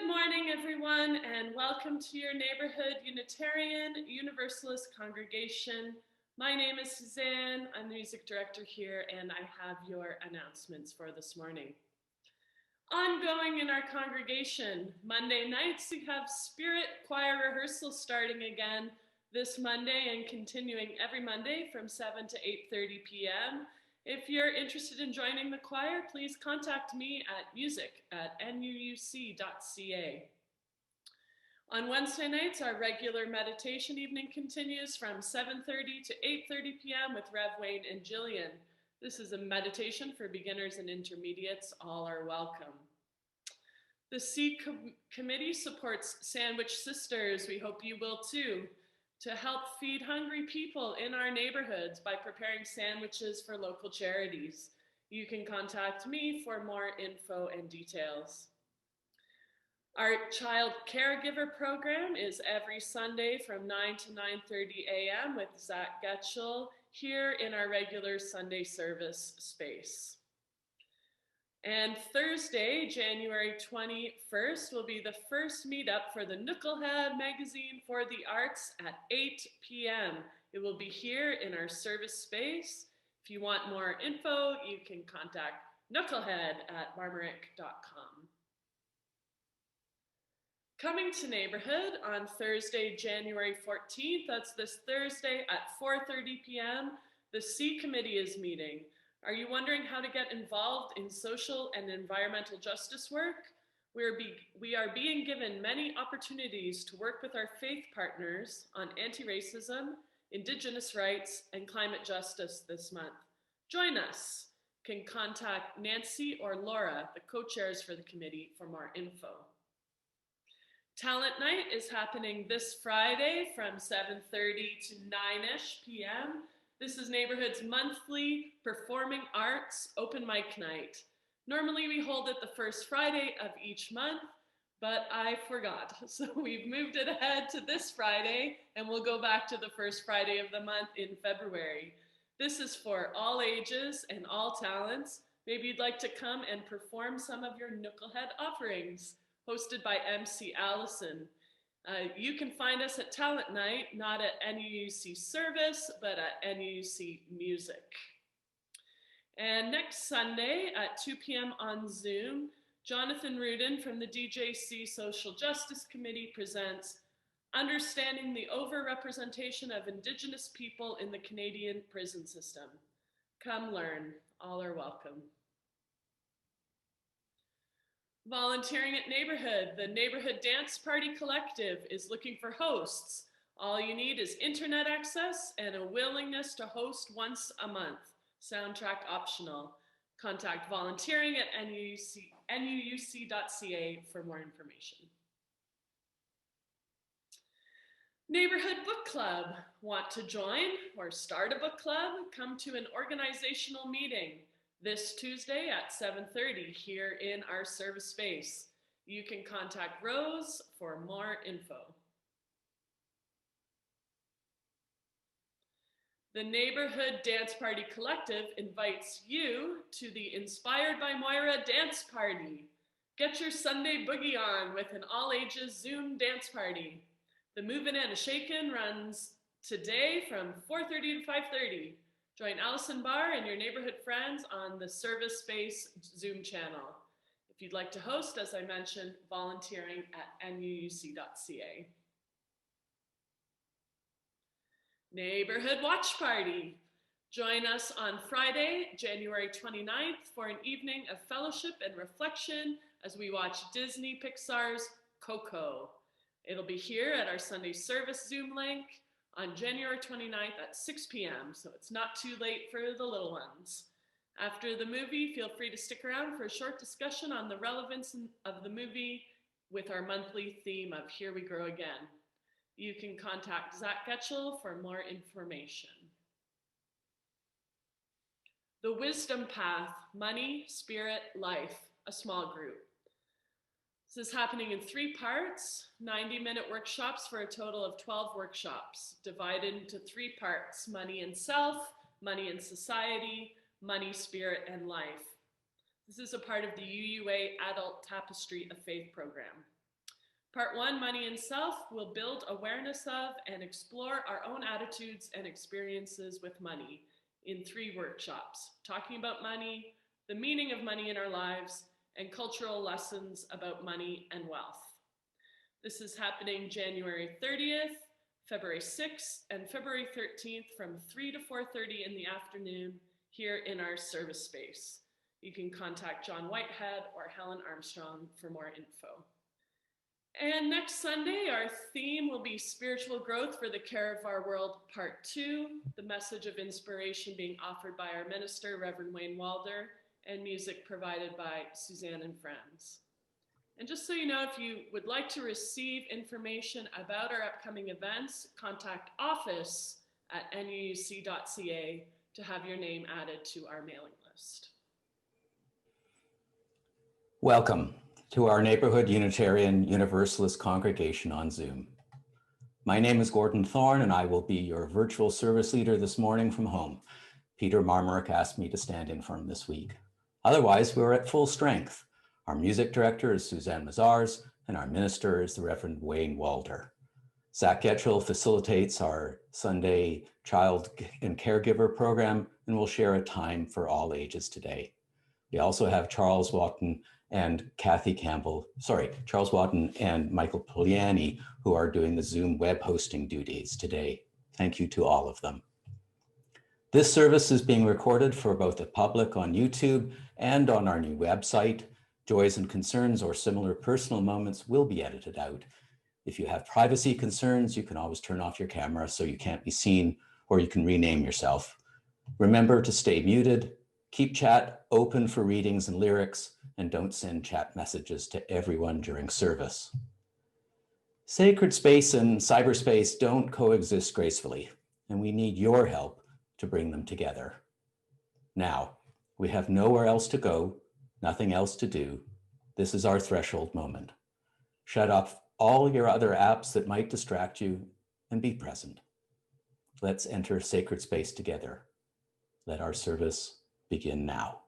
Good morning, everyone, and welcome to your neighborhood Unitarian Universalist congregation. My name is Susanne. I'm the music director here, and I have your announcements for this morning. Ongoing in our congregation, Monday nights we have Spirit Choir rehearsal starting again this Monday and continuing every Monday from 7 to 8:30 p.m. If you're interested in joining the choir, please contact me at music@nuuc.ca. On Wednesday nights, our regular meditation evening continues from 7:30 to 8:30 p.m. with Rev. Wayne and Jillian. This is a meditation for beginners and intermediates. All are welcome. The C Committee supports Sandwich Sisters. We hope you will too, to help feed hungry people in our neighborhoods by preparing sandwiches for local charities. You can contact me for more info and details. Our child caregiver program is every Sunday from 9 to 9:30 a.m. with Zach Getchell here in our regular Sunday service space. And Thursday, January 21st, will be the first meetup for the Knucklehead Magazine for the Arts at 8 p.m. It will be here in our service space. If you want more info, you can contact knucklehead@marmarick.com. Coming to Neighborhood on Thursday, January 14th, that's this Thursday at 4:30 p.m., the C Committee is meeting. Are you wondering how to get involved in social and environmental justice work? We are being given many opportunities to work with our faith partners on anti-racism, Indigenous rights, and climate justice this month. Join us. You can contact Nancy or Laura, the co-chairs for the committee, for more info. Talent Night is happening this Friday from 7:30 to 9-ish p.m. This is Neighborhood's monthly performing arts open mic night. Normally we hold it the first Friday of each month, but I forgot. So we've moved it ahead to this Friday, and we'll go back to the first Friday of the month in February. This is for all ages and all talents. Maybe you'd like to come and perform some of your Knucklehead offerings, hosted by MC Allison. You can find us at Talent Night, not at NUUC Service, but at NUUC Music. And next Sunday at 2 p.m. on Zoom, Jonathan Rudin from the DJC Social Justice Committee presents Understanding the Overrepresentation of Indigenous People in the Canadian Prison System. Come learn. All are welcome. Volunteering at Neighborhood. The Neighborhood Dance Party Collective is looking for hosts. All you need is internet access and a willingness to host once a month. Soundtrack optional. Contact volunteering@nuuc.ca for more information. Neighborhood Book Club. Want to join or start a book club? Come to an organizational meeting this Tuesday at 7:30 here in our service space. You can contact Rose for more info. The Neighborhood Dance Party Collective invites you to the Inspired by Moira Dance Party. Get your Sunday boogie on with an all-ages Zoom dance party. The Movin' and Shakin' runs today from 4:30 to 5:30. Join Allison Barr and your neighborhood friends on the Service Space Zoom channel. If you'd like to host, as I mentioned, volunteering@nuuc.ca. Neighborhood Watch Party. Join us on Friday, January 29th for an evening of fellowship and reflection as we watch Disney Pixar's Coco. It'll be here at our Sunday service Zoom link on January 29th at 6 p.m., so it's not too late for the little ones. After the movie, feel free to stick around for a short discussion on the relevance of the movie with our monthly theme of Here We Grow Again. You can contact Zach Getchell for more information. The Wisdom Path, Money, Spirit, Life, a small group. This is happening in 3 parts, 90-minute workshops for a total of 12 workshops, divided into 3 parts, money and self, money and society, money, spirit, and life. This is a part of the UUA Adult Tapestry of Faith program. Part 1, Money and Self, will build awareness of and explore our own attitudes and experiences with money in 3 workshops, talking about money, the meaning of money in our lives, and cultural lessons about money and wealth. This is happening January 30th, February 6th, and February 13th from 3 to 4:30 in the afternoon here in our service space. You can contact John Whitehead or Helen Armstrong for more info. And next Sunday, our theme will be Spiritual Growth for the Care of Our World, Part 2, the message of inspiration being offered by our minister, Reverend Wayne Walder, and music provided by Susanne and friends. And just so you know, if you would like to receive information about our upcoming events, contact office@nuuc.ca to have your name added to our mailing list. Welcome to our Neighborhood Unitarian Universalist congregation on Zoom. My name is Gordon Thorne, and I will be your virtual service leader this morning from home. Peter Marmurick asked me to stand in for him this week. Otherwise, we're at full strength. Our music director is Susanne Mazars, and our minister is the Reverend Wayne Walder. Zach Getchell facilitates our Sunday Child and Caregiver program and will share a time for all ages today. We also have Charles Watton and Michael Poliani, who are doing the Zoom web hosting duties today. Thank you to all of them. This service is being recorded for both the public on YouTube and on our new website. Joys and concerns or similar personal moments will be edited out. If you have privacy concerns, you can always turn off your camera so you can't be seen, or you can rename yourself. Remember to stay muted, keep chat open for readings and lyrics, and don't send chat messages to everyone during service. Sacred space and cyberspace don't coexist gracefully, and we need your help to bring them together. Now, we have nowhere else to go, nothing else to do. This is our threshold moment. Shut off all your other apps that might distract you and be present. Let's enter sacred space together. Let our service begin now.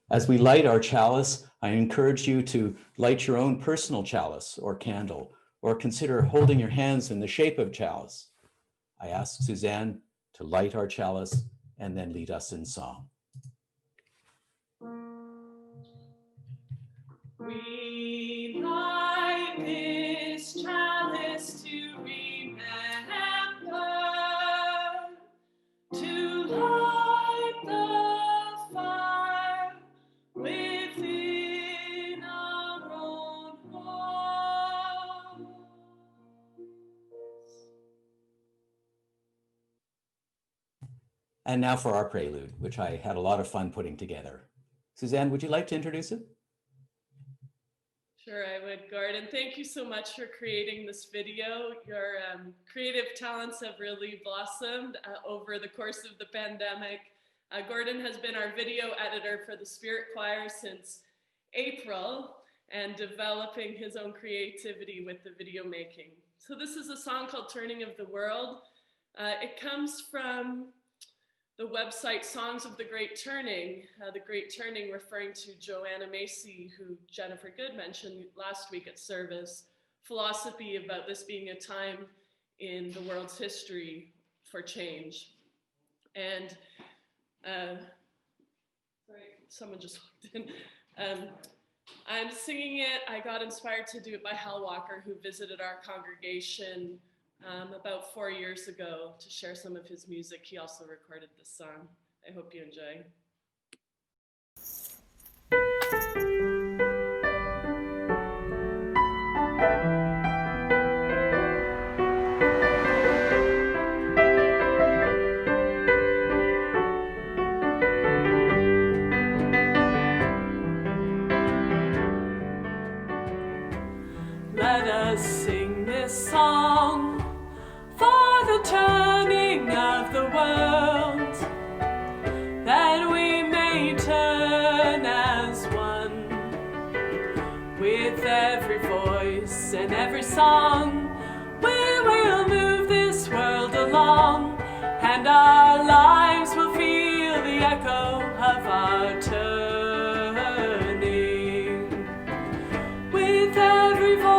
As we light our chalice, I encourage you to light your own personal chalice or candle, or consider holding your hands in the shape of chalice. I ask Susanne to light our chalice and then lead us in song. We light this chalice to remember, to light the fire within our own hearts. And now for our prelude, which I had a lot of fun putting together. Susanne, would you like to introduce it? Sure, I would, Gordon. Thank you so much for creating this video. Your creative talents have really blossomed over the course of the pandemic. Gordon has been our video editor for the Spirit Choir since April and developing his own creativity with the video making. So this is a song called Turning of the World. It comes from the website Songs of the Great Turning referring to Joanna Macy, who Jennifer Good mentioned last week at service, philosophy about this being a time in the world's history for change. And sorry, someone just walked in. I'm singing it. I got inspired to do it by Hal Walker, who visited our congregation about 4 years ago to share some of his music. He also recorded this song. I hope you enjoy. Let us sing this song for the turning of the world, that we may turn as one. With every voice and every song, we will move this world along, and our lives will feel the echo of our turning. With every voice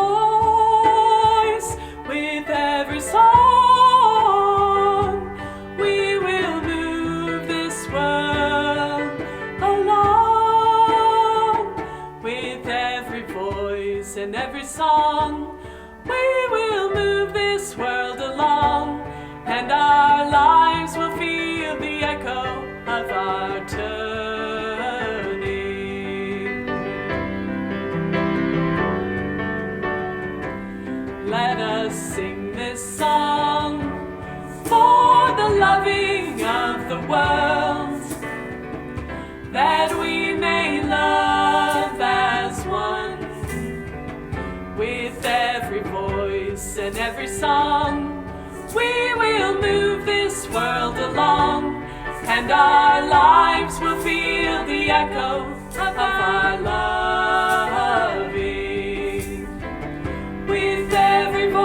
Let us sing this song for the loving of the world, that we may love as one. With every voice and every song, we will move this world along, and our lives will feel the echo of our loving. With every voice,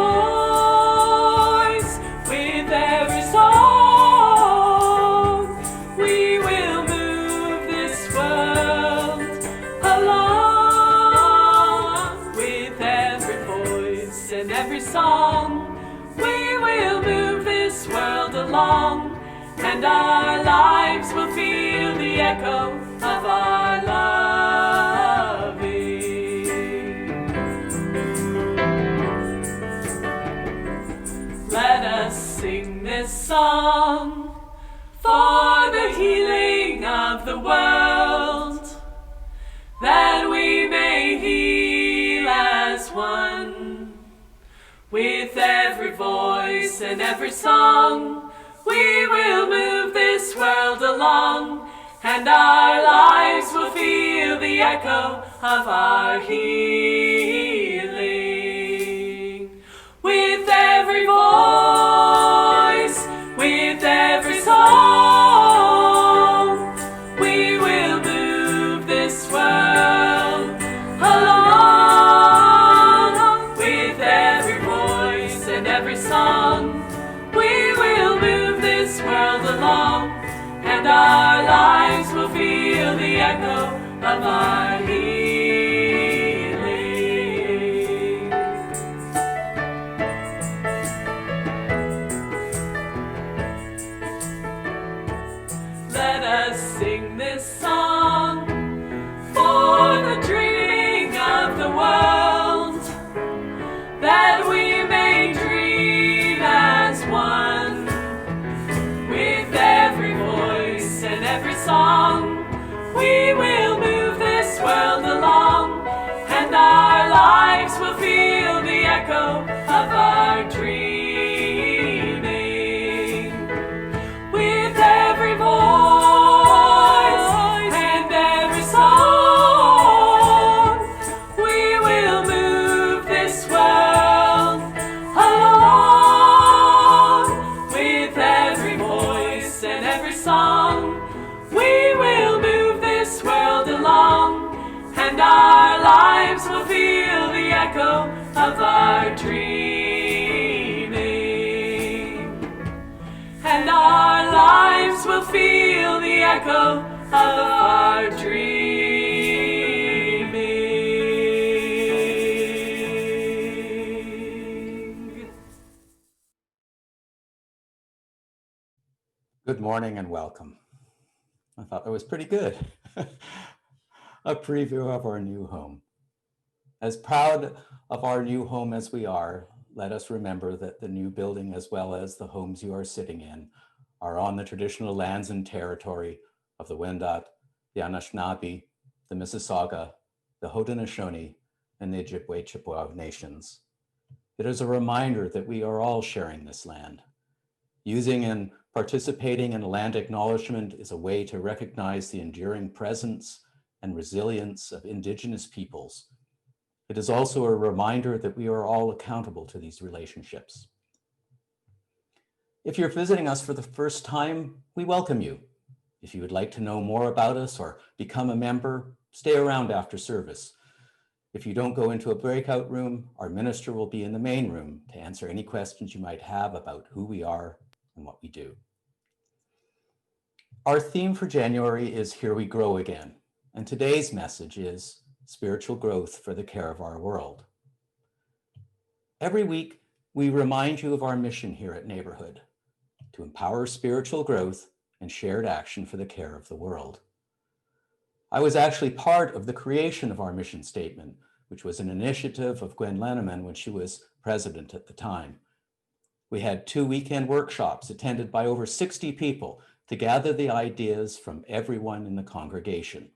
with every song, we will move this world along. With every voice and every song, we will move this world along, and our lives will feel the echo of our loving. Let us sing this song for the healing of the world, that we may heal as one. With every voice and every song, we will move this world along, and our lives will feel the echo of our healing. With every voice, with every song, we will move this world along. With every voice and every song, we will move this world along, and our lives will feel the echo of our healing. Let us sing this song for the dreaming of the world, that we may dream as one. With every voice and every song, we will move this world along, and our lives will feel the echo of our dreaming. With every voice and every song, we will move this world along. With every voice and every song, we will move this world along, and our lives will feel the echo of our dreaming. And our lives will feel the echo of our dreaming. Good morning and welcome. I thought that was pretty good. A preview of our new home. As proud of our new home as we are, let us remember that the new building, as well as the homes you are sitting in, are on the traditional lands and territory of the Wendat, the Anishinaabe, the Mississauga, the Haudenosaunee, and the Ojibwe-Chippewa nations. It is a reminder that we are all sharing this land. Using and participating in land acknowledgement is a way to recognize the enduring presence and resilience of Indigenous peoples. It is also a reminder that we are all accountable to these relationships. If you're visiting us for the first time, we welcome you. If you would like to know more about us or become a member, stay around after service. If you don't go into a breakout room, our minister will be in the main room to answer any questions you might have about who we are and what we do. Our theme for January is Here We Grow Again, and today's message is Spiritual Growth for the Care of Our World. Every week, we remind you of our mission here at Neighborhood, to empower spiritual growth and shared action for the care of the world. I was actually part of the creation of our mission statement, which was an initiative of Gwen Lenneman when she was president at the time. We had 2 weekend workshops attended by over 60 people to gather the ideas from everyone in the congregation.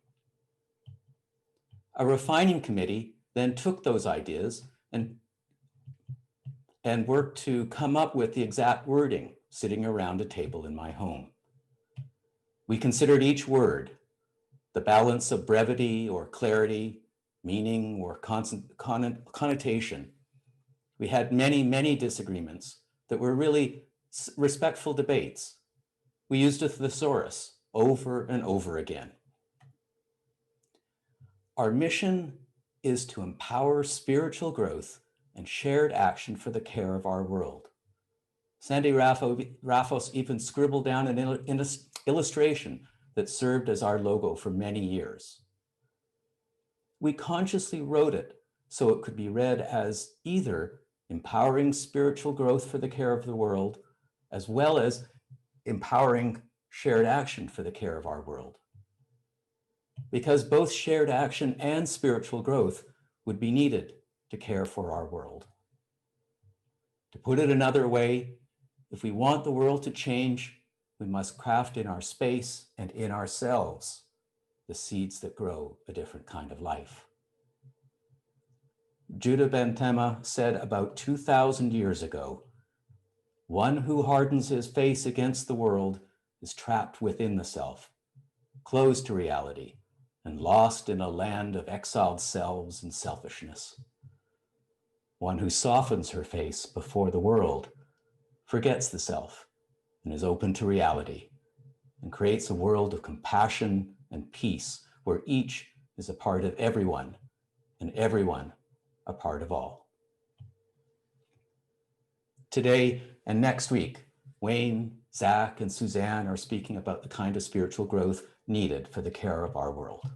A refining committee then took those ideas and and worked to come up with the exact wording sitting around a table in my home. We considered each word, the balance of brevity or clarity, meaning or connotation. We had many, many disagreements that were really respectful debates. We used a thesaurus over and over again. Our mission is to empower spiritual growth and shared action for the care of our world. Sandy Raffos even scribbled down an illustration that served as our logo for many years. We consciously wrote it so it could be read as either empowering spiritual growth for the care of the world, as well as empowering shared action for the care of our world. Because both shared action and spiritual growth would be needed to care for our world. To put it another way, if we want the world to change, we must craft in our space and in ourselves the seeds that grow a different kind of life. Judah Ben Tema said about 2,000 years ago, "One who hardens his face against the world is trapped within the self, closed to reality, and lost in a land of exiled selves and selfishness. One who softens her face before the world forgets the self and is open to reality and creates a world of compassion and peace where each is a part of everyone and everyone a part of all." Today and next week, Wayne, Zach, and Suzanne are speaking about the kind of spiritual growth needed for the care of our world.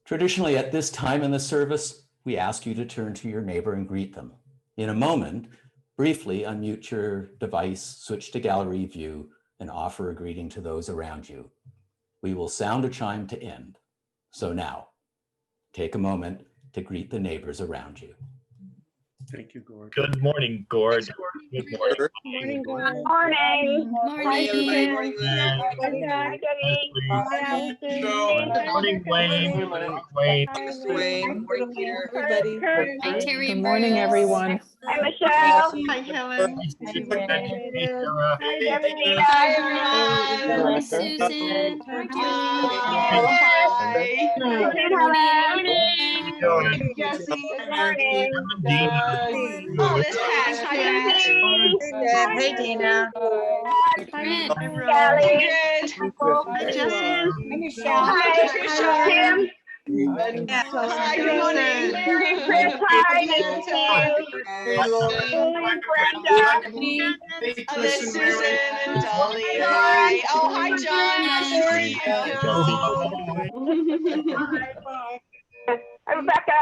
Traditionally, at this time in the service, we ask you to turn to your neighbor and greet them. In a moment, briefly unmute your device, switch to gallery view, and offer a greeting to those around you. We will sound a chime to end. So now, take a moment to greet the neighbors around you. Thank you, Gord. Good morning, Gord. Good morning. Morning, Gord. Morning. Morning. Morning. Hi, Debbie. Hi, Good morning, Wayne. Good morning, Wayne. Wayne. Morning, Peter. Everybody. Hi, Terry. Good morning, everyone. Hi, Michelle. Hi, Helen. Hi, Sarah. Hi, Debbie. Debbie. Hi, everyone. Hi, Susan. Hi, Hi. Morning, Helen. Good Jesse. Good morning. morning. Oh, this Pat. Hi, Pat. Hey, Dina. Fred. Kelly. Hi, Jesse. Hi, Michelle. Hi, Hi, Patricia. Tim. Hi, good morning. Mary, Chris. Hi, nice to see you. Brenda. Oh, there's Susan and Dolly. Hi. Oh, hi, John. Nice to see you. Hi, Rebecca.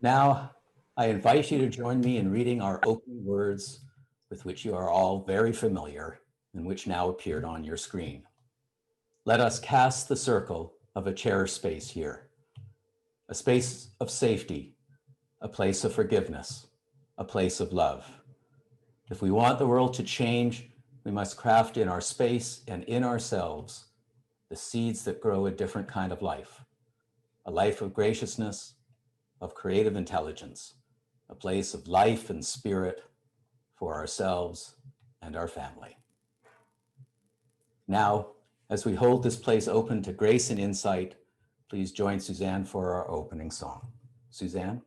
Now, I invite you to join me in reading our opening words with which you are all very familiar and which now appeared on your screen. Let us cast the circle of a cherished space here, a space of safety, a place of forgiveness, a place of love. If we want the world to change, we must craft in our space and in ourselves the seeds that grow a different kind of life, a life of graciousness, of creative intelligence, a place of life and spirit for ourselves and our family. Now, as we hold this place open to grace and insight, please join Suzanne for our opening song. Suzanne?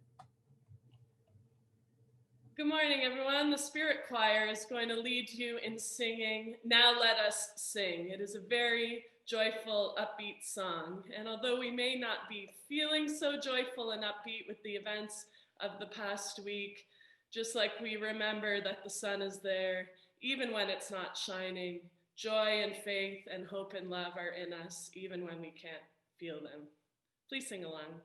Good morning, everyone. The Spirit Choir is going to lead you in singing "Now Let Us Sing." It is a very joyful, upbeat song. And although we may not be feeling so joyful and upbeat with the events of the past week, just like we remember that the sun is there, even when it's not shining, joy and faith and hope and love are in us, even when we can't feel them. Please sing along.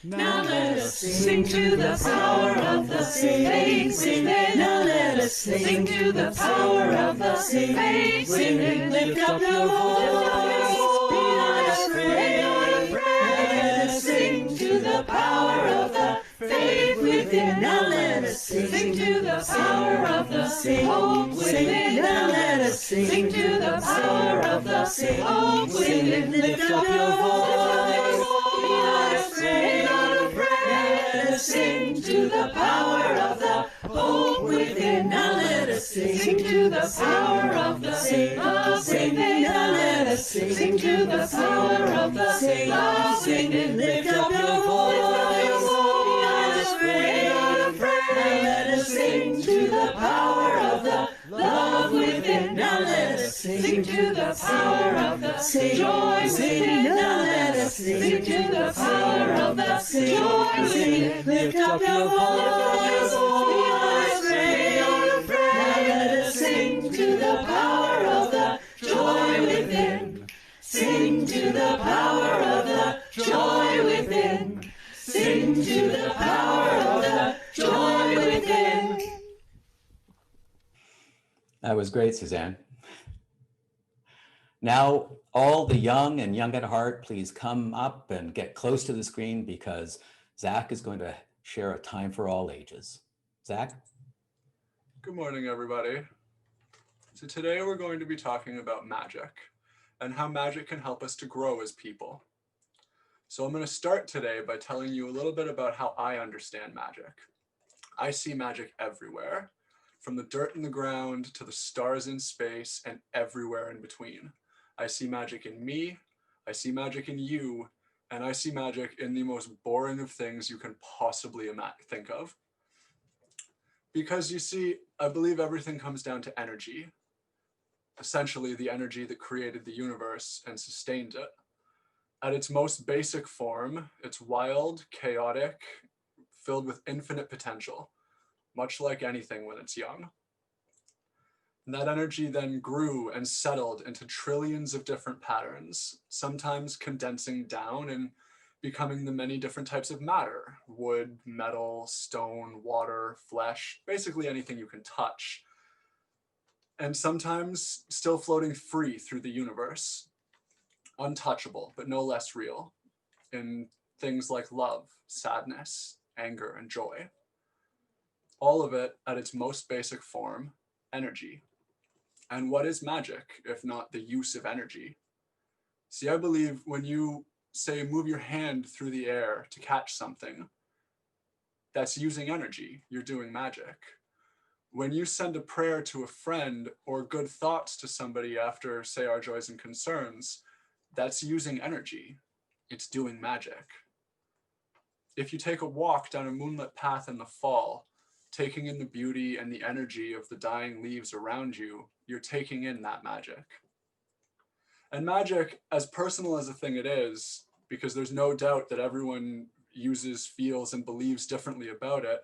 Now let us sing to the power of the faith. Now let us sing to the power of the faith. Lift up your voice, be not afraid. Let us sing to the power of the faith within. within. Now let us sing to the power of the hope within. Now let us sing to the power of the hope within. Lift up your voice. Be not afraid. Let us sing to the power of the hope within. Now let us sing to the power of the love within. Now let us sing to the power of the love within. Lift up your voice. Be not afraid. Now let us sing to the power of the love within. Now let us sing to the power of the joy within. Now let us sing to the power of the joy within. Lift up your voice. Be not afraid. Now let us sing to the power of the joy within. Sing to the power of the joy within. Sing to the power of the joy within. That was great, Suzanne. Now, all the young and young at heart, please come up and get close to the screen because Zach is going to share a time for all ages. Zach? Good morning, everybody. So today we're going to be talking about magic and how magic can help us to grow as people. So I'm going to start today by telling you a little bit about how I understand magic. I see magic everywhere, from the dirt in the ground to the stars in space and everywhere in between. I see magic in me, I see magic in you, and I see magic in the most boring of things you can possibly think of. Because you see, I believe everything comes down to energy. Essentially, the energy that created the universe and sustained it. At its most basic form, it's wild, chaotic, filled with infinite potential, much like anything when it's young. And that energy then grew and settled into trillions of different patterns, sometimes condensing down and becoming the many different types of matter: wood, metal, stone, water, flesh, basically anything you can touch. And sometimes still floating free through the universe, untouchable, but no less real, in things like love, sadness, anger, and joy. All of it at its most basic form, energy. And what is magic if not the use of energy? See, I believe when you say move your hand through the air to catch something, that's using energy. You're doing magic. When you send a prayer to a friend or good thoughts to somebody after, say, our joys and concerns, that's using energy. It's doing magic. If you take a walk down a moonlit path in the fall, taking in the beauty and the energy of the dying leaves around you, you're taking in that magic. And magic, as personal as a thing it is, because there's no doubt that everyone uses, feels, and believes differently about it,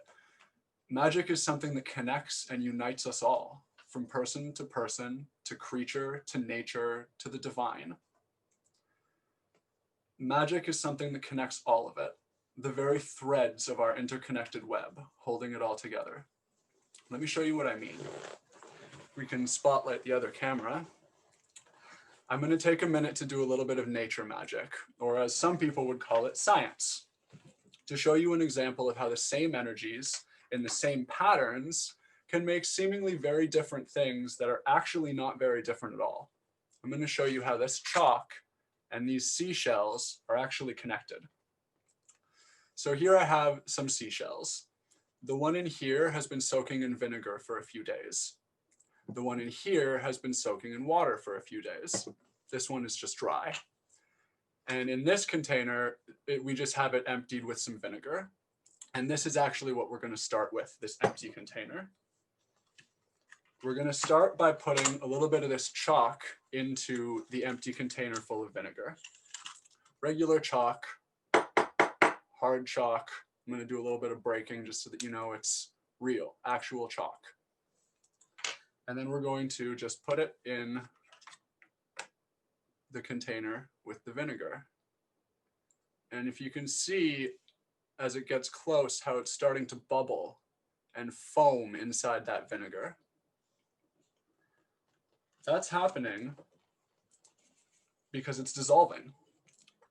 magic is something that connects and unites us all, from person, to creature, to nature, to the divine. Magic is something that connects all of it, the very threads of our interconnected web, holding it all together. Let me show you what I mean. We can spotlight the other camera. I'm going to take a minute to do a little bit of nature magic, or as some people would call it, science, to show you an example of how the same energies in the same patterns can make seemingly very different things that are actually not very different at all. I'm going to show you how this chalk and these seashells are actually connected. So here I have some seashells. The one in here has been soaking in vinegar for a few days. The one in here has been soaking in water for a few days. This one is just dry. And in this container, we just have it emptied with some vinegar. And this is actually what we're going to start with, this empty container. We're going to start by putting a little bit of this chalk into the empty container full of vinegar. Regular chalk, hard chalk. I'm going to do a little bit of breaking just so that you know it's real, actual chalk. And then we're going to just put it in the container with the vinegar. And if you can see, as it gets close, how it's starting to bubble and foam inside that vinegar. That's happening because it's dissolving.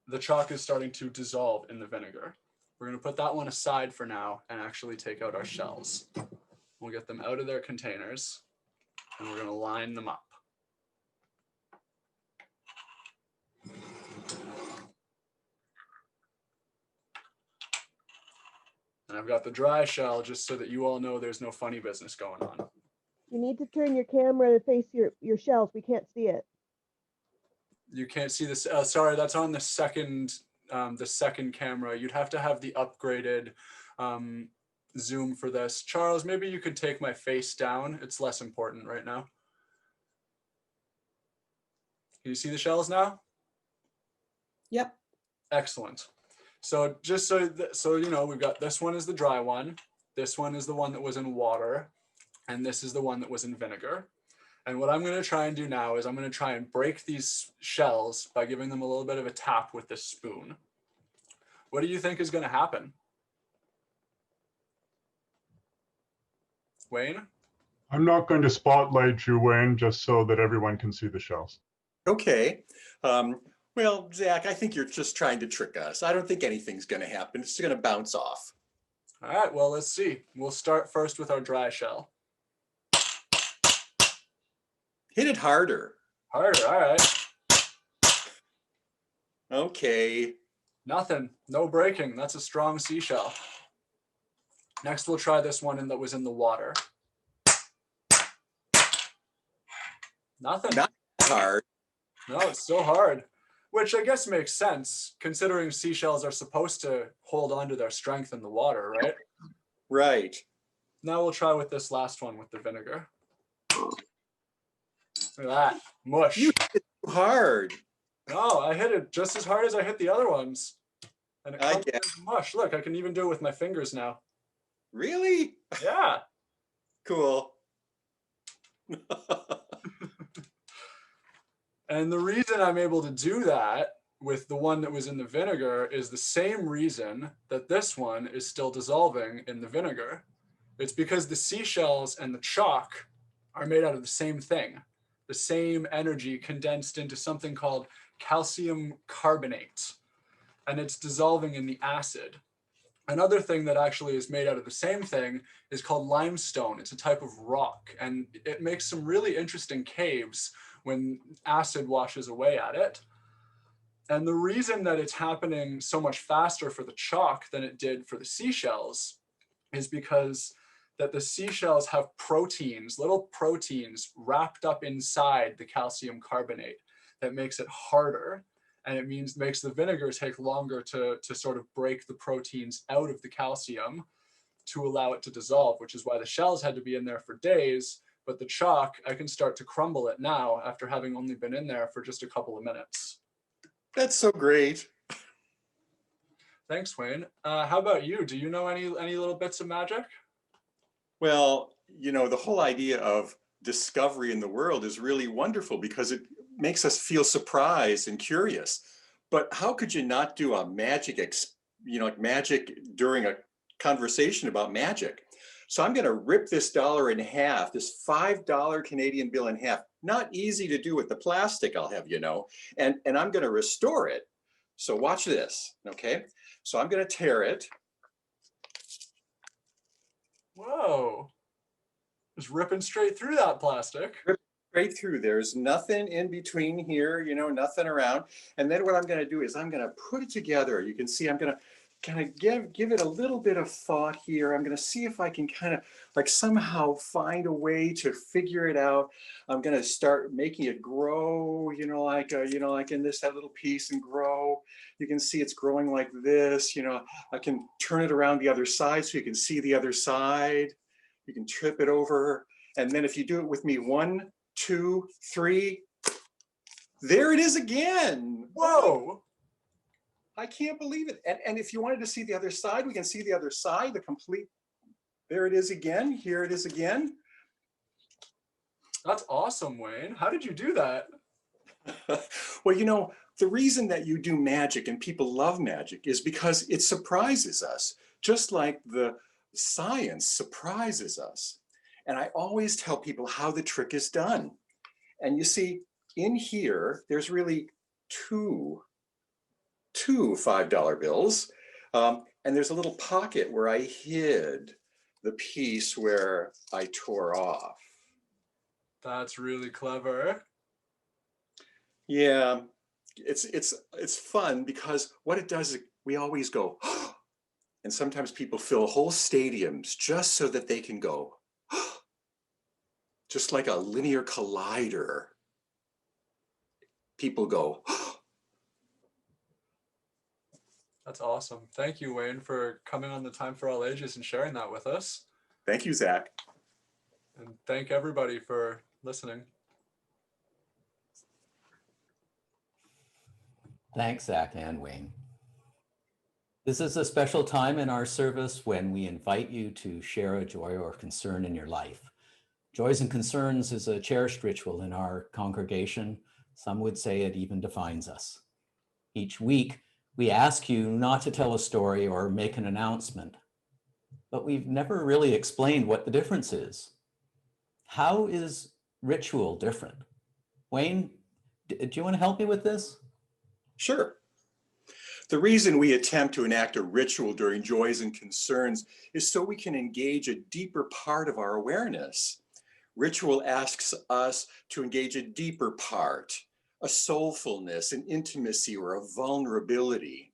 The chalk is starting to dissolve in the vinegar. We're going to put that one aside for now and actually take out our shells. We'll get them out of their containers and we're going to line them up. And I've got the dry shell just so that you all know there's no funny business going on. You need to turn your camera to face your shells. We can't see it. You can't see this. Sorry, that's on the second camera. You'd have to have the upgraded zoom for this. Charles, maybe you could take my face down. It's less important right now. Can you see the shells now? Yep. Excellent. So just so you know, we've got this one is the dry one. This one is the one that was in water. And this is the one that was in vinegar. And what I'm going to try and do now is I'm going to try and break these shells by giving them a little bit of a tap with this spoon. What do you think is going to happen? Wayne? I'm not going to spotlight you, Wayne, just so that everyone can see the shells. Okay. Well, Zach, I think you're just trying to trick us. I don't think anything's going to happen. It's going to bounce off. All right, well, let's see. We'll start first with our dry shell. Hit it harder. Harder, all right. Okay. Nothing, no breaking. That's a strong seashell. Next, we'll try this one that was in the water. Nothing. Not hard. No, it's still hard, which I guess makes sense considering seashells are supposed to hold on to their strength in the water, right? Right. Now we'll try with this last one with the vinegar. Look at that, mush. You hit it too hard. No, I hit it just as hard as I hit the other ones. And it I comes get as mush. Look, I can even do it with my fingers now. Really? Yeah. Cool. And the reason I'm able to do that with the one that was in the vinegar is the same reason that this one is still dissolving in the vinegar. It's because the seashells and the chalk are made out of the same thing, the same energy condensed into something called calcium carbonate, and it's dissolving in the acid. Another thing that actually is made out of the same thing is called limestone. It's a type of rock, and it makes some really interesting caves when acid washes away at it. And the reason that it's happening so much faster for the chalk than it did for the seashells is because that the seashells have proteins, little proteins wrapped up inside the calcium carbonate that makes it harder. And it makes the vinegar take longer to sort of break the proteins out of the calcium to allow it to dissolve, which is why the shells had to be in there for days. But the chalk, I can start to crumble it now after having only been in there for just a couple of minutes. That's so great. Thanks, Wayne. How about you? Do you know any little bits of magic? Well, you know, the whole idea of discovery in the world is really wonderful because it makes us feel surprised and curious. But how could you not do a magic, like magic during a conversation about magic? So I'm going to rip this dollar in half, this $5 Canadian bill in half. Not easy to do with the plastic, I'll have you know. And I'm going to restore it. So watch this, okay? So I'm going to tear it. Whoa. Just ripping straight through that plastic. Straight through. There's nothing in between here, you know, nothing around. And then what I'm going to do is I'm going to put it together. You can see I'm going to kind of give it a little bit of thought here. I'm going to see if I can kind of like somehow find a way to figure it out. I'm going to start making it grow, like in that little piece and grow. You can see it's growing like this. I can turn it around the other side so you can see the other side. You can trip it over. And then if you do it with me, 1, 2, 3, there it is again. Whoa. I can't believe it. And if you wanted to see the other side, we can see the other side, the complete, there it is again. Here it is again. That's awesome, Wayne. How did you do that? Well, the reason that you do magic and people love magic is because it surprises us, just like the science surprises us. And I always tell people how the trick is done. And you see, in here, there's really two $5 bills. And there's a little pocket where I hid the piece where I tore off. That's really clever. Yeah, it's fun because what it does is we always go, and sometimes people fill whole stadiums just so that they can go, just like a linear collider. People go, That's awesome. Thank you, Wayne, for coming on the Time for All Ages and sharing that with us. Thank you, Zach. And thank everybody for listening. Thanks, Zach and Wayne. This is a special time in our service when we invite you to share a joy or concern in your life. Joys and concerns is a cherished ritual in our congregation. Some would say it even defines us. Each week, we ask you not to tell a story or make an announcement, but we've never really explained what the difference is. How is ritual different? Wayne, do you want to help me with this? Sure. The reason we attempt to enact a ritual during joys and concerns is so we can engage a deeper part of our awareness. Ritual asks us to engage a deeper part, a soulfulness, an intimacy, or a vulnerability.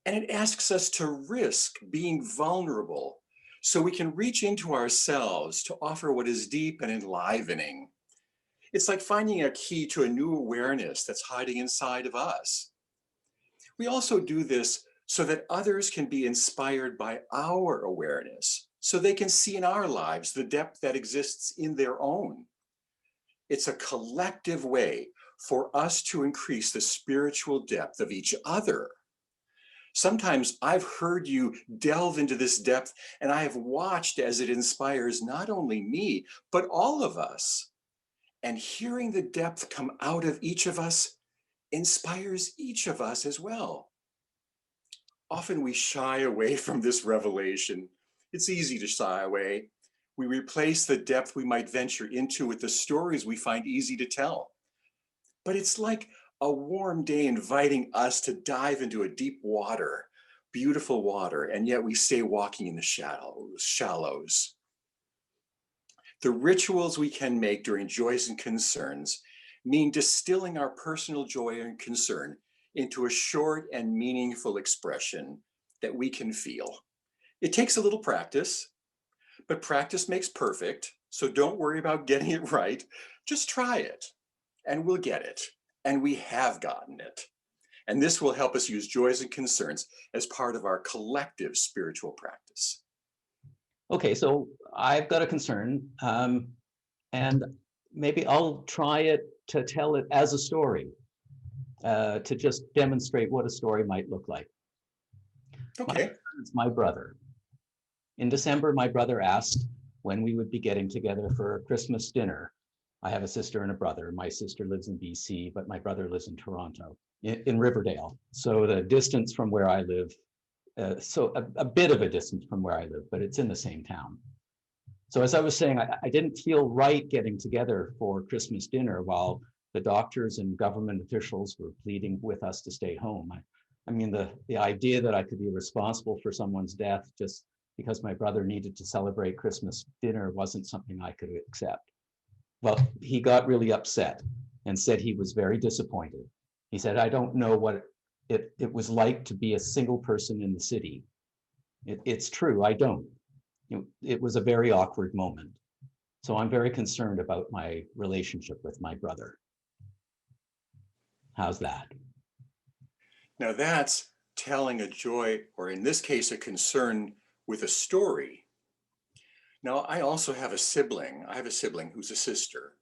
And it asks us to risk being vulnerable so we can reach into ourselves to offer what is deep and enlivening. It's like finding a key to a new awareness that's hiding inside of us. We also do this so that others can be inspired by our awareness, so they can see in our lives the depth that exists in their own. It's a collective way for us to increase the spiritual depth of each other. Sometimes I've heard you delve into this depth, and I have watched as it inspires not only me, but all of us. And hearing the depth come out of each of us inspires each of us as well. Often we shy away from this revelation. It's easy to shy away. We replace the depth we might venture into with the stories we find easy to tell. But it's like a warm day inviting us to dive into a deep water, beautiful water, and yet we stay walking in the shallows. The rituals we can make during joys and concerns mean distilling our personal joy and concern into a short and meaningful expression that we can feel. It takes a little practice, but practice makes perfect, so don't worry about getting it right. Just try it, and we'll get it, and we have gotten it. And this will help us use joys and concerns as part of our collective spiritual practice. Okay, so I've got a concern, and maybe I'll try to tell it as a story, to just demonstrate what a story might look like. Okay. It's my brother. In December, my brother asked when we would be getting together for a Christmas dinner. I have a sister and a brother. My sister lives in BC, but my brother lives in Toronto, in Riverdale. So the distance from where I live, a bit of a distance from where I live, but it's in the same town. So as I was saying, I didn't feel right getting together for Christmas dinner while the doctors and government officials were pleading with us to stay home. I mean, the idea that I could be responsible for someone's death just because my brother needed to celebrate Christmas dinner wasn't something I could accept. Well, he got really upset and said he was very disappointed. He said, I don't know what it was like to be a single person in the city. It's true, I don't. It was a very awkward moment. So I'm very concerned about my relationship with my brother. How's that? Now that's telling a joy, or in this case, a concern with a story. Now, I also have a sibling. I have a sibling who's a sister.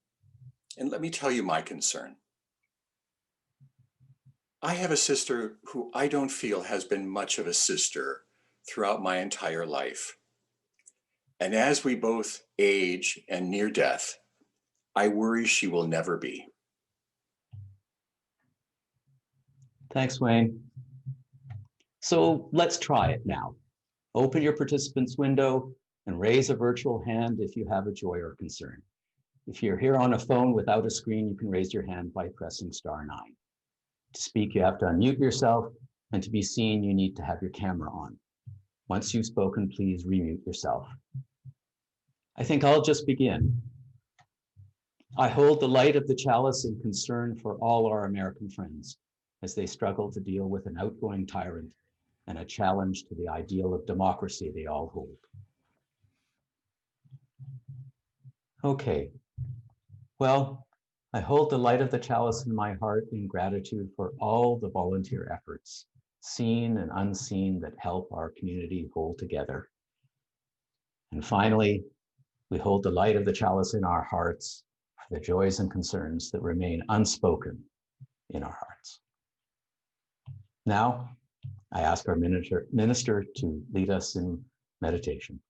And let me tell you my concern. I have a sister who I don't feel has been much of a sister throughout my entire life. And as we both age and near death, I worry she will never be. Thanks, Wayne. So let's try it now. Open your participants window and raise a virtual hand if you have a joy or concern. If you're here on a phone without a screen, you can raise your hand by pressing *9. To speak, you have to unmute yourself, and to be seen, you need to have your camera on. Once you've spoken, please remute yourself. I think I'll just begin. I hold the light of the chalice in concern for all our American friends as they struggle to deal with an outgoing tyrant and a challenge to the ideal of democracy they all hold. Okay, well, I hold the light of the chalice in my heart in gratitude for all the volunteer efforts, seen and unseen, that help our community hold together. And finally, we hold the light of the chalice in our hearts for the joys and concerns that remain unspoken in our hearts. Now, I ask our minister to lead us in meditation.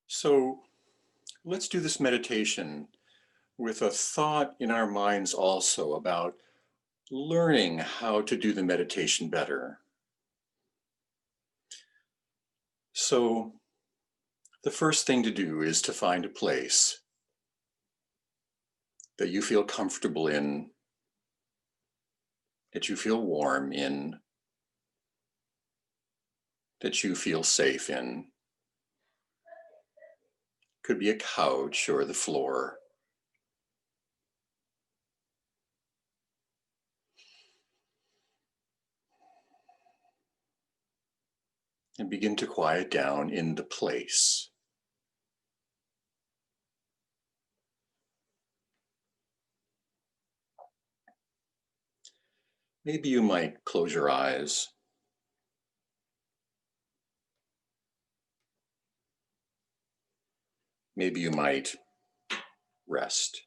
So let's do this meditation with a thought in our minds also about learning how to do the meditation better. So the first thing to do is to find a place that you feel comfortable in, that you feel warm in, that you feel safe in. Could be a couch or the floor. And begin to quiet down in the place. Maybe you might close your eyes. Maybe you might rest.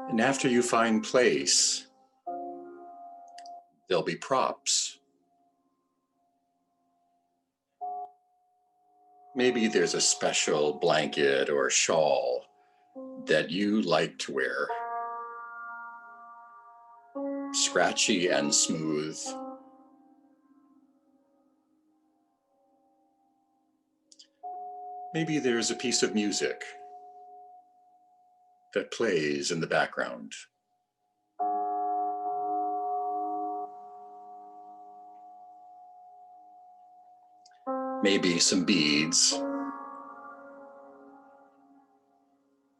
And after you find place, there'll be props. Maybe there's a special blanket or shawl that you like to wear. Scratchy and smooth. Maybe there's a piece of music that plays in the background. Maybe some beads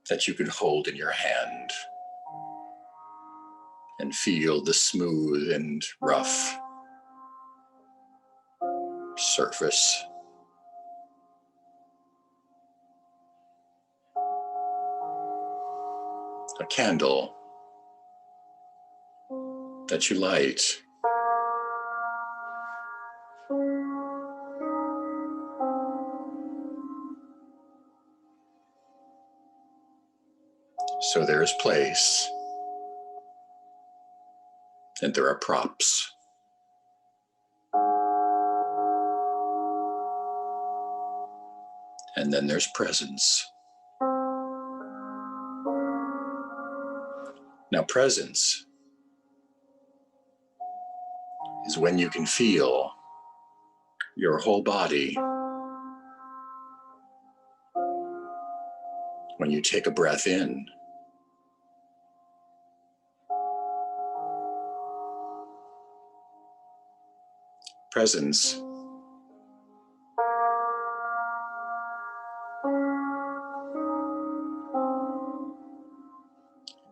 that you could hold in your hand and feel the smooth and rough surface. A candle that you light. So there's place, and there are props. And then there's presence. Now, presence is when you can feel your whole body. When you take a breath in, presence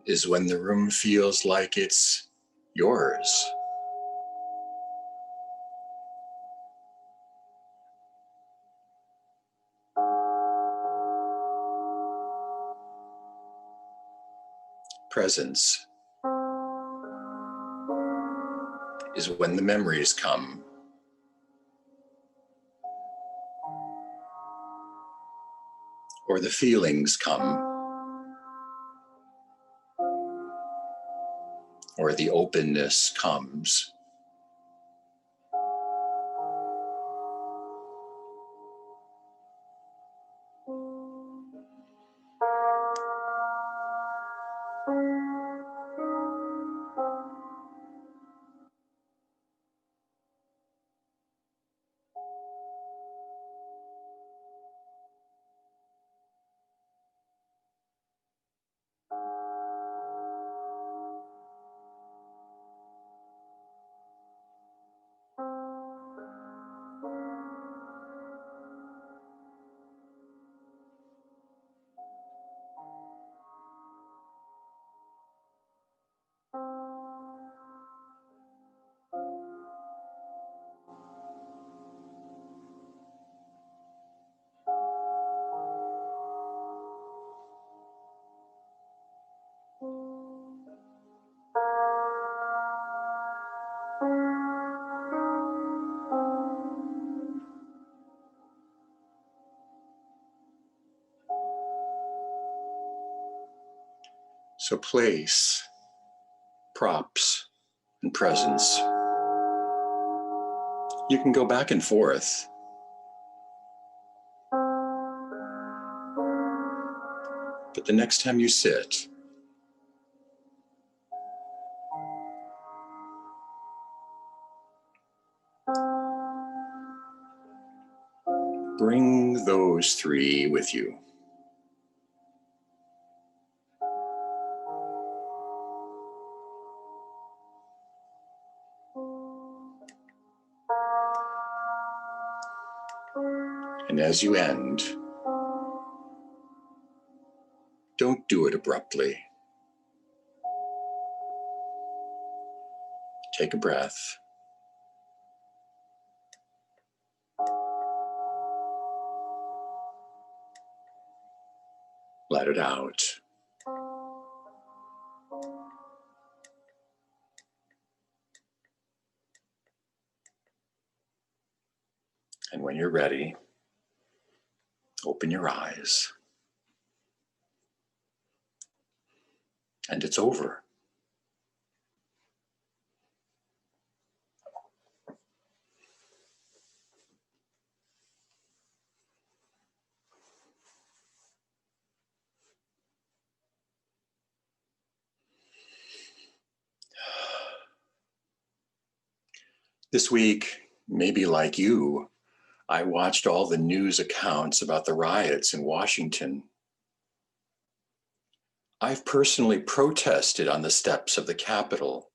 is when the room feels like it's yours. Presence is when the memories come. Or the feelings come. Or the openness comes. So place, props, and presence. You can go back and forth. But the next time you sit, bring those three with you. And as you end, don't do it abruptly. Take a breath. Let it out. And when you're ready, open your eyes. And it's over. This week, maybe like you, I watched all the news accounts about the riots in Washington. I've personally protested on the steps of the Capitol.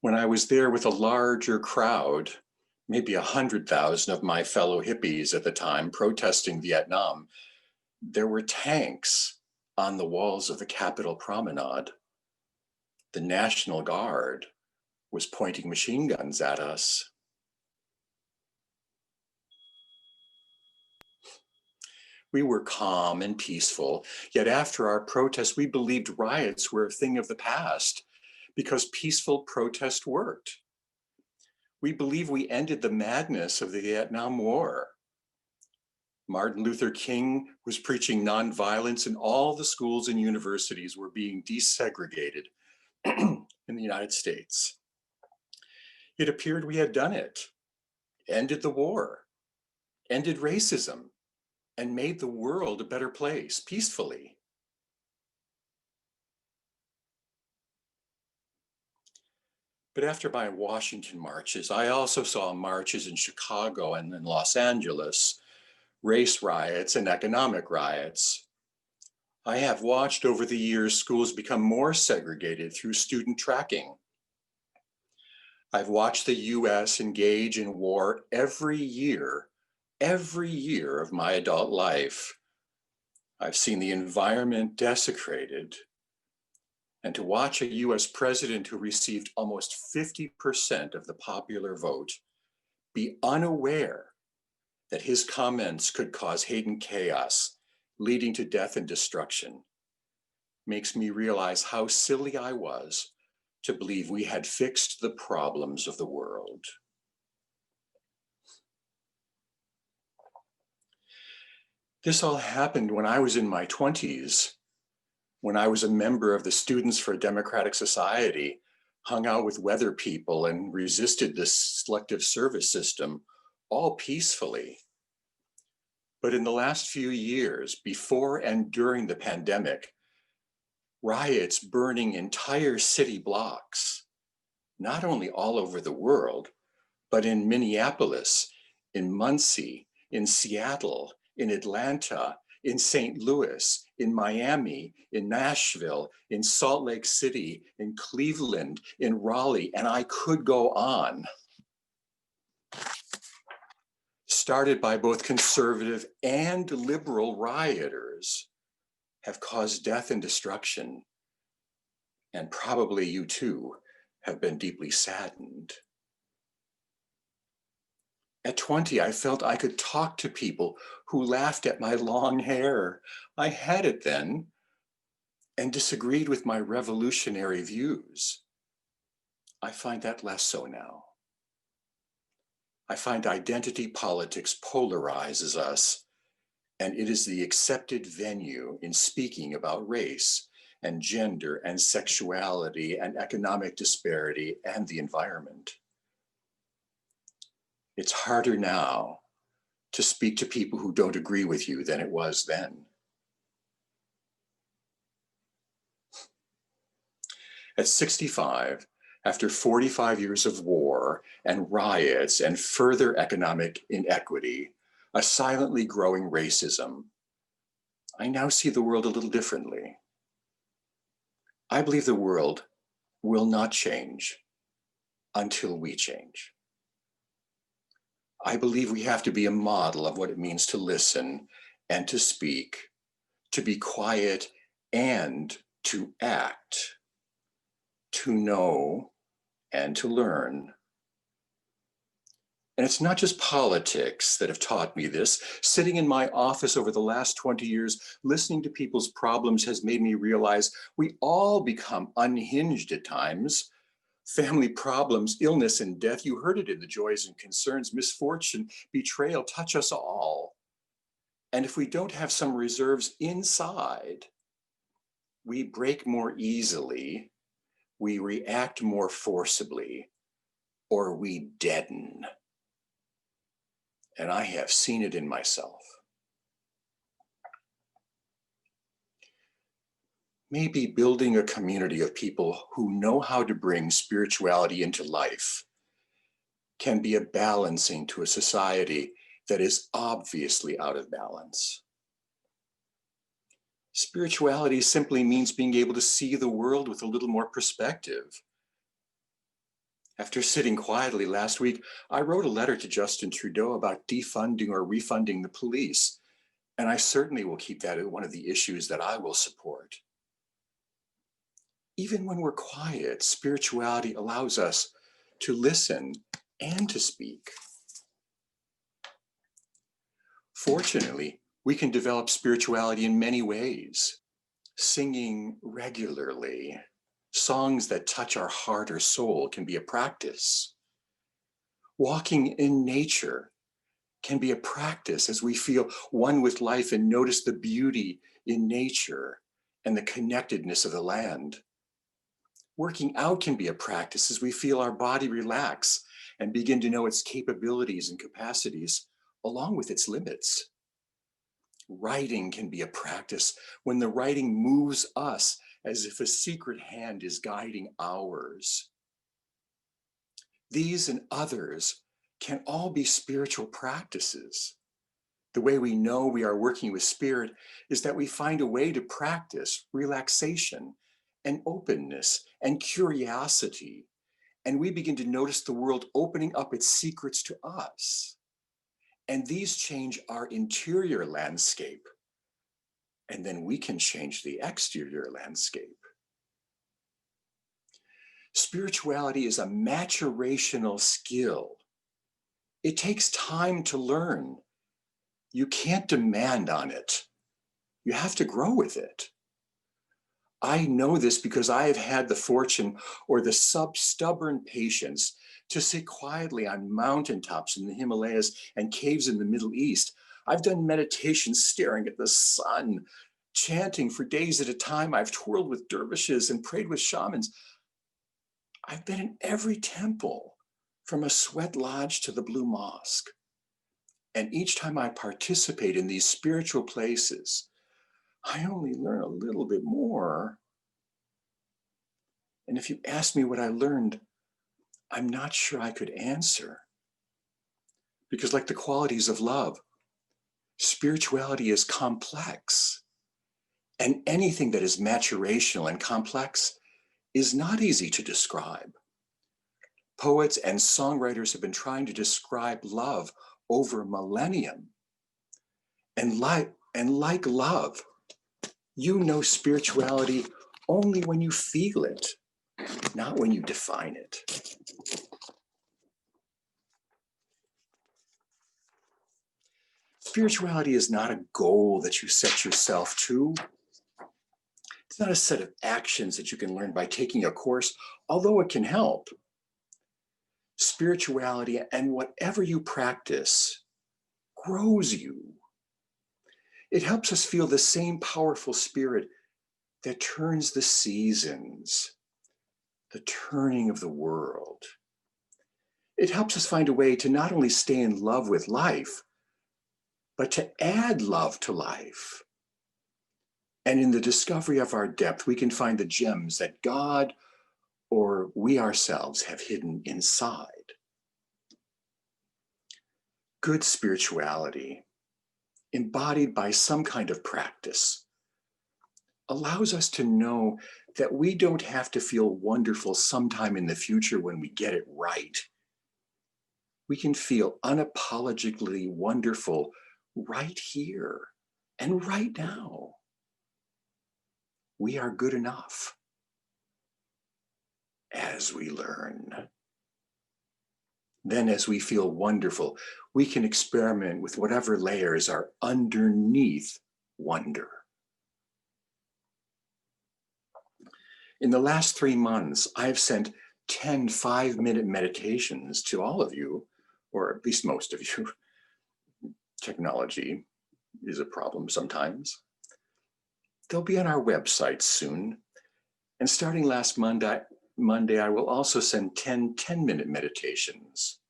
When I was there with a larger crowd, maybe 100,000 of my fellow hippies at the time protesting Vietnam, there were tanks on the walls of the Capitol Promenade. The National Guard was pointing machine guns at us. We were calm and peaceful, yet after our protest, we believed riots were a thing of the past because peaceful protest worked. We believe we ended the madness of the Vietnam War. Martin Luther King was preaching nonviolence, and all the schools and universities were being desegregated in the United States. It appeared we had done it, ended the war, ended racism, and made the world a better place peacefully. But after my Washington marches, I also saw marches in Chicago and in Los Angeles, race riots and economic riots. I have watched over the years schools become more segregated through student tracking. I've watched the US engage in war every year of my adult life. I've seen the environment desecrated. And to watch a US president who received almost 50% of the popular vote be unaware that his comments could cause hate and chaos, leading to death and destruction, makes me realize how silly I was to believe we had fixed the problems of the world. This all happened when I was in my 20s, when I was a member of the Students for a Democratic Society, hung out with weather people and resisted the selective service system, all peacefully. But in the last few years, before and during the pandemic, riots burning entire city blocks, not only all over the world, but in Minneapolis, in Muncie, in Seattle, in Atlanta, in St. Louis, in Miami, in Nashville, in Salt Lake City, in Cleveland, in Raleigh, and I could go on. Started by both conservative and liberal rioters, have caused death and destruction. And probably you too have been deeply saddened. At 20, I felt I could talk to people who laughed at my long hair. I had it then, and disagreed with my revolutionary views. I find that less so now. I find identity politics polarizes us, and it is the accepted venue in speaking about race and gender and sexuality and economic disparity and the environment. It's harder now to speak to people who don't agree with you than it was then. At 65, after 45 years of war and riots and further economic inequity, a silently growing racism, I now see the world a little differently. I believe the world will not change until we change. I believe we have to be a model of what it means to listen and to speak, to be quiet and to act, to know and to learn. And it's not just politics that have taught me this. Sitting in my office over the last 20 years, listening to people's problems has made me realize we all become unhinged at times. Family problems, illness and death, you heard it in the joys and concerns, misfortune, betrayal touch us all. And if we don't have some reserves inside, we break more easily, we react more forcibly, or we deaden. And I have seen it in myself. Maybe building a community of people who know how to bring spirituality into life can be a balancing to a society that is obviously out of balance. Spirituality simply means being able to see the world with a little more perspective. After sitting quietly last week, I wrote a letter to Justin Trudeau about defunding or refunding the police, and I certainly will keep that as one of the issues that I will support. Even when we're quiet, spirituality allows us to listen and to speak. Fortunately, we can develop spirituality in many ways. Singing regularly, songs that touch our heart or soul can be a practice. Walking in nature can be a practice as we feel one with life and notice the beauty in nature and the connectedness of the land. Working out can be a practice as we feel our body relax and begin to know its capabilities and capacities along with its limits. Writing can be a practice when the writing moves us as if a secret hand is guiding ours. These and others can all be spiritual practices. The way we know we are working with spirit is that we find a way to practice relaxation and openness and curiosity, and we begin to notice the world opening up its secrets to us. And these change our interior landscape, and then we can change the exterior landscape. Spirituality is a maturational skill. It takes time to learn. You can't demand on it. You have to grow with it. I know this because I have had the fortune or the stubborn patience to sit quietly on mountaintops in the Himalayas and caves in the Middle East. I've done meditation staring at the sun, chanting for days at a time. I've twirled with dervishes and prayed with shamans. I've been in every temple, from a sweat lodge to the Blue Mosque. And each time I participate in these spiritual places, I only learn a little bit more. And if you ask me what I learned, I'm not sure I could answer. Because like the qualities of love, spirituality is complex. And anything that is maturational and complex is not easy to describe. Poets and songwriters have been trying to describe love over millennium. And like love, you know spirituality only when you feel it, not when you define it. Spirituality is not a goal that you set yourself to. It's not a set of actions that you can learn by taking a course, although it can help. Spirituality and whatever you practice grows you. It helps us feel the same powerful spirit that turns the seasons, the turning of the world. It helps us find a way to not only stay in love with life, but to add love to life. And in the discovery of our depth, we can find the gems that God or we ourselves have hidden inside. Good spirituality, embodied by some kind of practice, allows us to know that we don't have to feel wonderful sometime in the future when we get it right. We can feel unapologetically wonderful right here and right now. We are good enough as we learn. Then as we feel wonderful, we can experiment with whatever layers are underneath wonder. In the last 3 months, I've sent 10 5-minute meditations to all of you, or at least most of you. Technology is a problem sometimes. They'll be on our website soon. And starting last Monday, I will also send 10 10-minute meditations.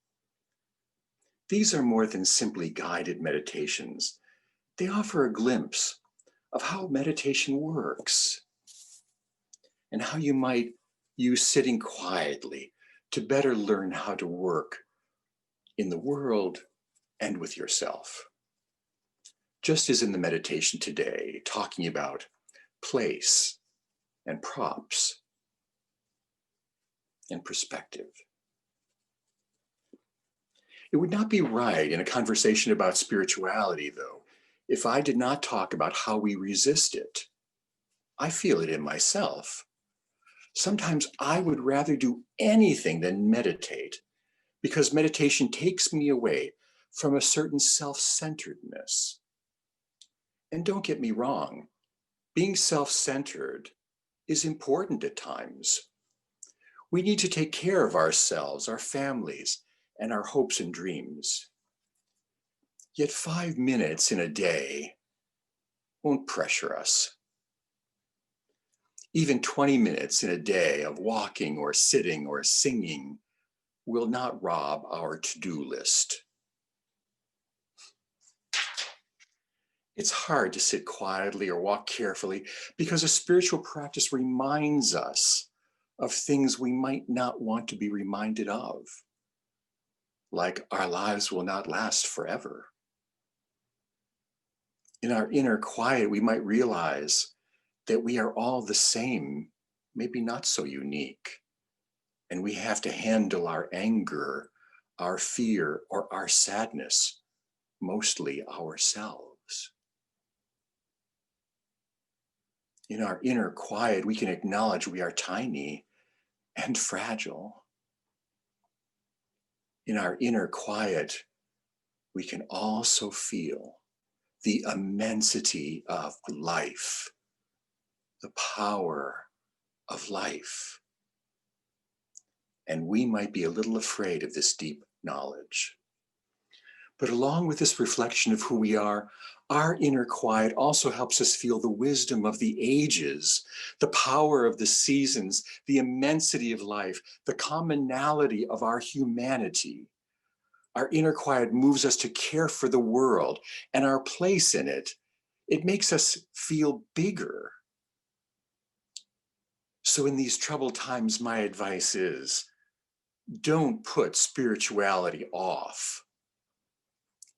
These are more than simply guided meditations. They offer a glimpse of how meditation works and how you might use sitting quietly to better learn how to work in the world and with yourself. Just as in the meditation today, talking about place and props and perspective. It would not be right in a conversation about spirituality, though, if I did not talk about how we resist it. I feel it in myself. Sometimes I would rather do anything than meditate, because meditation takes me away from a certain self-centeredness. And don't get me wrong, being self-centered is important at times. We need to take care of ourselves, our families, and our hopes and dreams. Yet 5 minutes in a day won't pressure us. Even 20 minutes in a day of walking or sitting or singing will not rob our to-do list. It's hard to sit quietly or walk carefully because a spiritual practice reminds us of things we might not want to be reminded of, like our lives will not last forever. In our inner quiet, we might realize that we are all the same, maybe not so unique, and we have to handle our anger, our fear, or our sadness, mostly ourselves. In our inner quiet, we can acknowledge we are tiny and fragile. In our inner quiet, we can also feel the immensity of life, the power of life. And we might be a little afraid of this deep knowledge. But along with this reflection of who we are, our inner quiet also helps us feel the wisdom of the ages, the power of the seasons, the immensity of life, the commonality of our humanity. Our inner quiet moves us to care for the world and our place in it. It makes us feel bigger. So in these troubled times, my advice is, don't put spirituality off.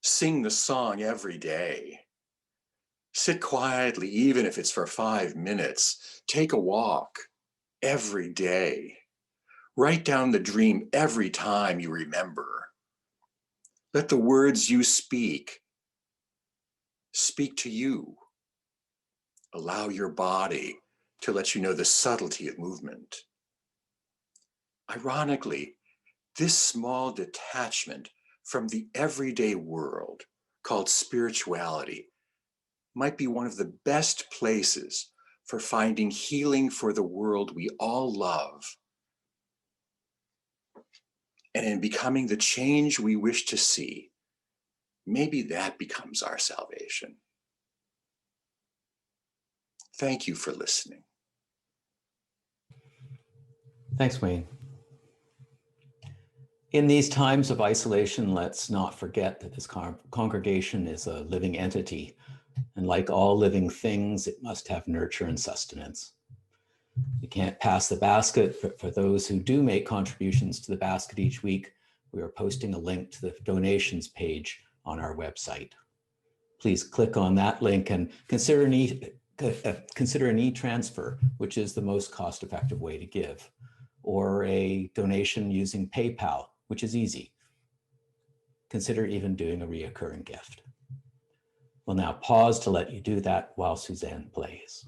Sing the song every day. Sit quietly, even if it's for 5 minutes. Take a walk every day. Write down the dream every time you remember. Let the words you speak to you. Allow your body to let you know the subtlety of movement. Ironically, this small detachment from the everyday world called spirituality might be one of the best places for finding healing for the world we all love, and in becoming the change we wish to see. Maybe that becomes our salvation. Thank you for listening. Thanks, Wayne. In these times of isolation, let's not forget that this congregation is a living entity, and like all living things, it must have nurture and sustenance. You can't pass the basket, but for those who do make contributions to the basket each week, we are posting a link to the donations page on our website. Please click on that link and consider an e-transfer, which is the most cost-effective way to give, or a donation using PayPal, which is easy. Consider even doing a reoccurring gift. We'll now pause to let you do that while Susanne plays.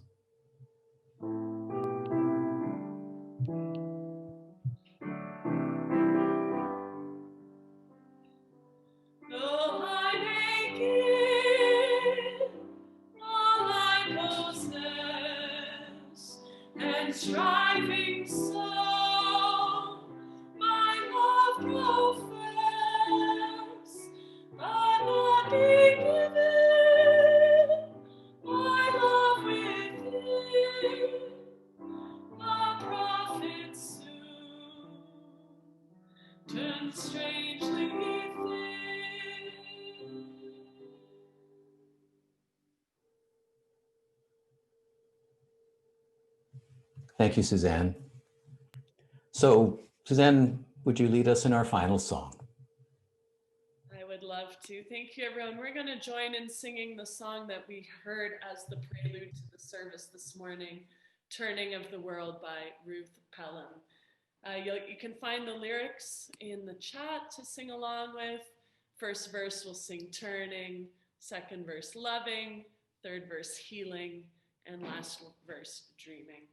Though I may give all I possess, and striving so my love profess, but not be given my love within, a prophet soon turns strangely thin. Thank you, Susanne. So, Susanne, would you lead us in our final song? I would love to. Thank you, everyone. We're going to join in singing the song that we heard as the prelude to the service this morning, Turning of the World by Ruth Pelham. You can find the lyrics in the chat to sing along with. First verse we'll sing turning, second verse loving, third verse healing, and last verse dreaming.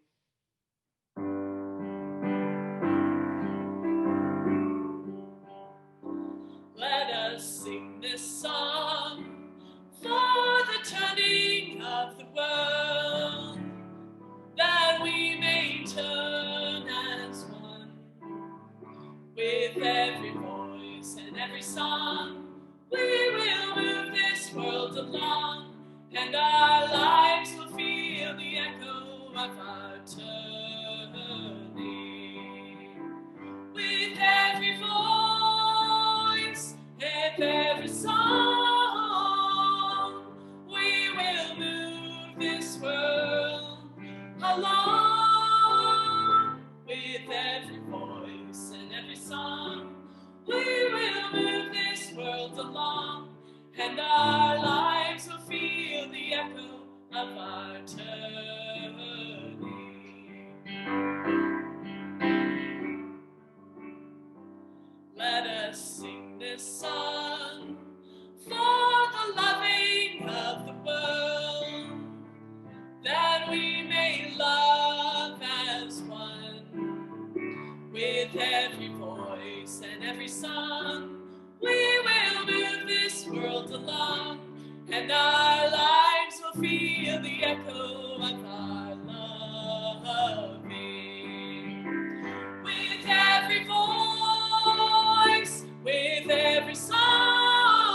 Let us sing this song for the turning of the world, that we may turn as one. With every voice and every song, we will move this world along, and our lives will feel the echo of our turning. With every voice and every song, we will move this world along. With every voice and every song, we will move this world along, and our lives will feel the echo of our turning. Let us sing this song for the loving of the world, that we may love as one. With every voice and every song, we will move this world along, and our lives will feel the echo of our loving. With every voice, with every song,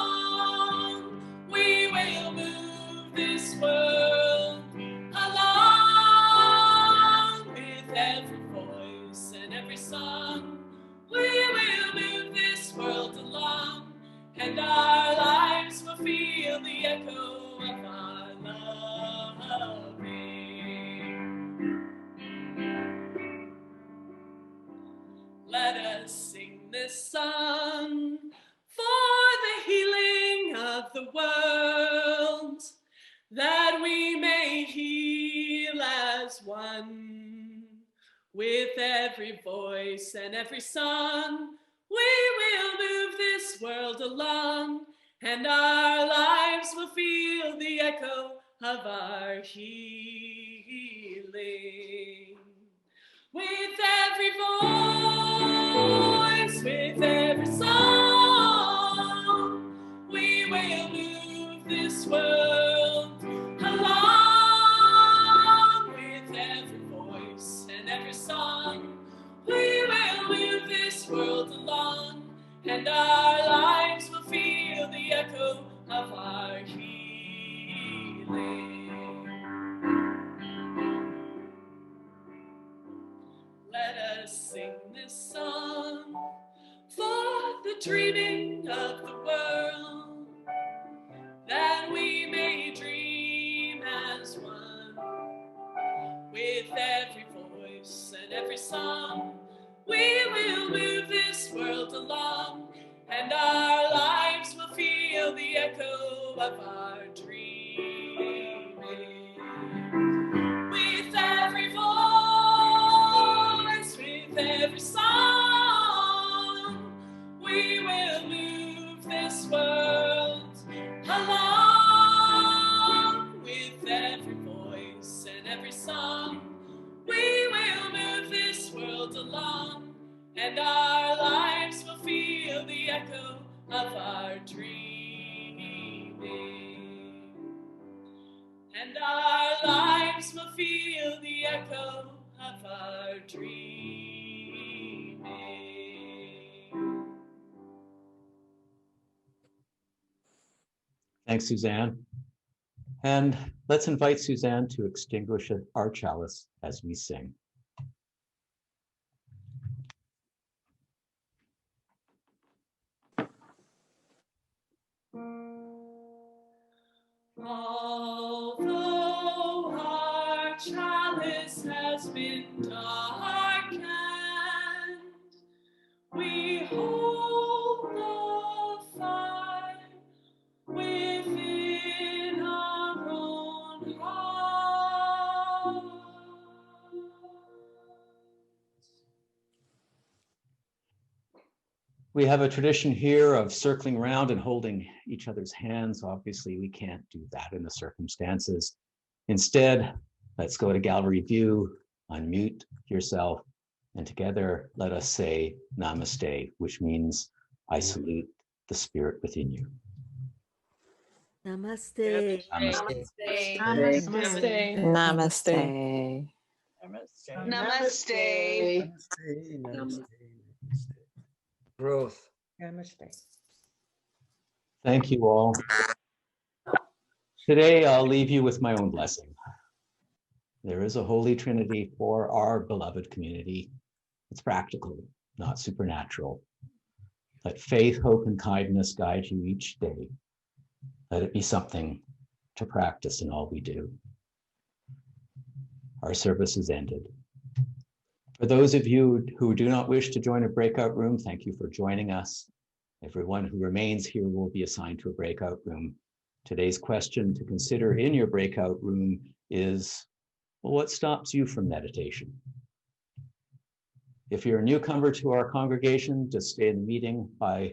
we will move this world along. With every voice and every song, we will move this world along, and our lives will feel the echo of our loving. Let us sing this song for the healing of the world, that we may heal as one. With every voice and every song, we will move this world along, and our lives will feel the echo of our healing. With every voice, with every song, we will move this world along. With every voice and every song, we will move this world along, and our lives will feel the echo of our healing. let us sing this song for the dreaming of the world, that we may dream as one. With every voice and every song, we will move this world along, and our lives will feel the echo of our dreaming. With every voice, with every song, we will move this world along. With every voice and every song, we will move this world along, and our lives will feel the echo of our dreaming. And our lives will feel the echo of our dreaming. Thanks, Suzanne. And let's invite Suzanne to extinguish our chalice as we sing. Although our chalice has been darkened, we hold the fire within our own hearts. We have a tradition here of circling around and holding each other's hands. Obviously, we can't do that in the circumstances. Instead, let's go to gallery view, unmute yourself, and together let us say namaste, which means I salute the spirit within you. Namaste. Namaste. Namaste. Namaste. Namaste. Namaste. Growth. Thank you all. Today, I'll leave you with my own blessing. There is a Holy Trinity for our beloved community. It's practical, not supernatural. Let faith, hope, and kindness guide you each day. Let it be something to practice in all we do. Our service is ended. For those of you who do not wish to join a breakout room, thank you for joining us. Everyone who remains here will be assigned to a breakout room. Today's question to consider in your breakout room is, well, what stops you from meditation? If you're a newcomer to our congregation, just stay in the meeting by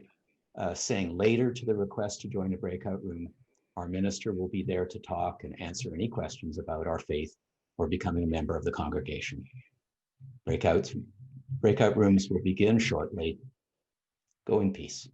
saying later to the request to join a breakout room. Our minister will be there to talk and answer any questions about our faith or becoming a member of the congregation. Breakout rooms will begin shortly. Go in peace.